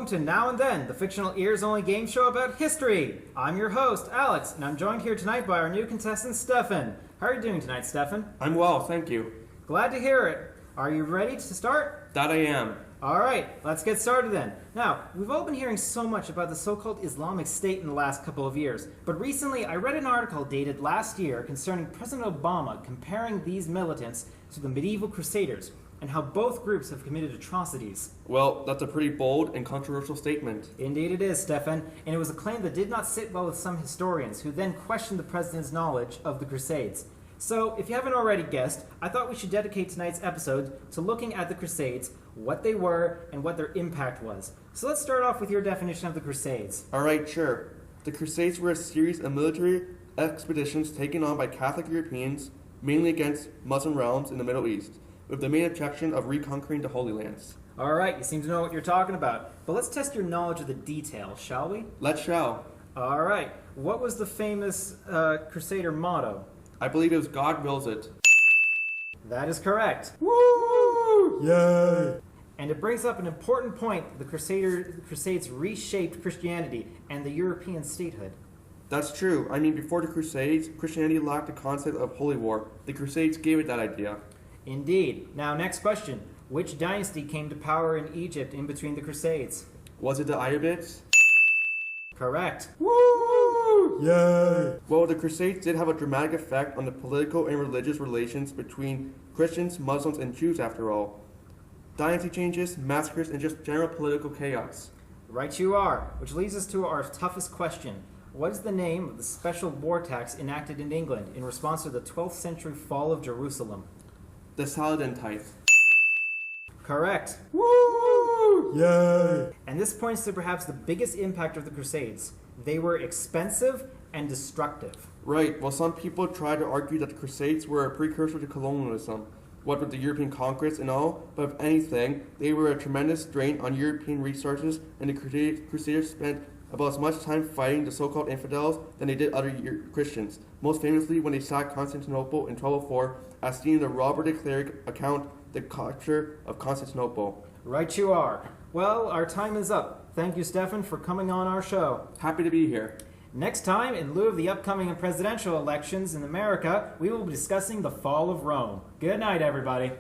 welcome to Now and Then, the fictional ears-only game show about history. I'm your host, Alex, and I'm joined here tonight by our new contestant, Stephan. How are you doing tonight, Stephan? I'm well, thank you. Glad to hear it. Are you ready to start? That I am. Alright, let's get started then. Now, we've all been hearing so much about the so-called Islamic State in the last couple of years, but recently I read an article dated last year concerning President Obama comparing these militants to the medieval Crusaders, and how both groups have committed atrocities. Well, that's a pretty bold and controversial statement. Indeed it is, Stephan, and it was a claim that did not sit well with some historians, who then questioned the president's knowledge of the Crusades. So, if you haven't already guessed, I thought we should dedicate tonight's episode to looking at the Crusades, what they were, and what their impact was. So let's start off with your definition of the Crusades. Alright, sure. The Crusades were a series of military expeditions taken on by Catholic Europeans, mainly against Muslim realms in the Middle East, with the main objection of reconquering the Holy Lands. Alright, you seem to know what you're talking about. But let's test your knowledge of the details, shall we? Let's shall. Alright, what was the famous Crusader motto? I believe it was God wills it. That is correct. Woo! Yay! And it brings up an important point. The Crusades reshaped Christianity and the European statehood. That's true. I mean, before the Crusades, Christianity lacked the concept of holy war. The Crusades gave it that idea. Indeed. Now, next question. Which dynasty came to power in Egypt in between the Crusades? Was it the Ayyubids? Correct. Woo! Yay! Well, the Crusades did have a dramatic effect on the political and religious relations between Christians, Muslims, and Jews, after all. Dynasty changes, massacres, and just general political chaos. Right you are. Which leads us to our toughest question. What is the name of the special war tax enacted in England in response to the 12th century fall of Jerusalem? The Saladin tithe. Correct. Woo! Yay! And this points to perhaps the biggest impact of the Crusades. They were expensive and destructive. Right. Well, some people try to argue that the Crusades were a precursor to colonialism, what with the European conquest and all, but if anything, they were a tremendous drain on European resources, and the Crusaders spent about as much time fighting the so-called infidels than they did other Christians, most famously when they sacked Constantinople in 1204, as seen in the Robert de Cleric account, The Capture of Constantinople. Right you are. Well, our time is up. Thank you, Stephan, for coming on our show. Happy to be here. Next time, in lieu of the upcoming presidential elections in America, we will be discussing the fall of Rome. Good night, everybody.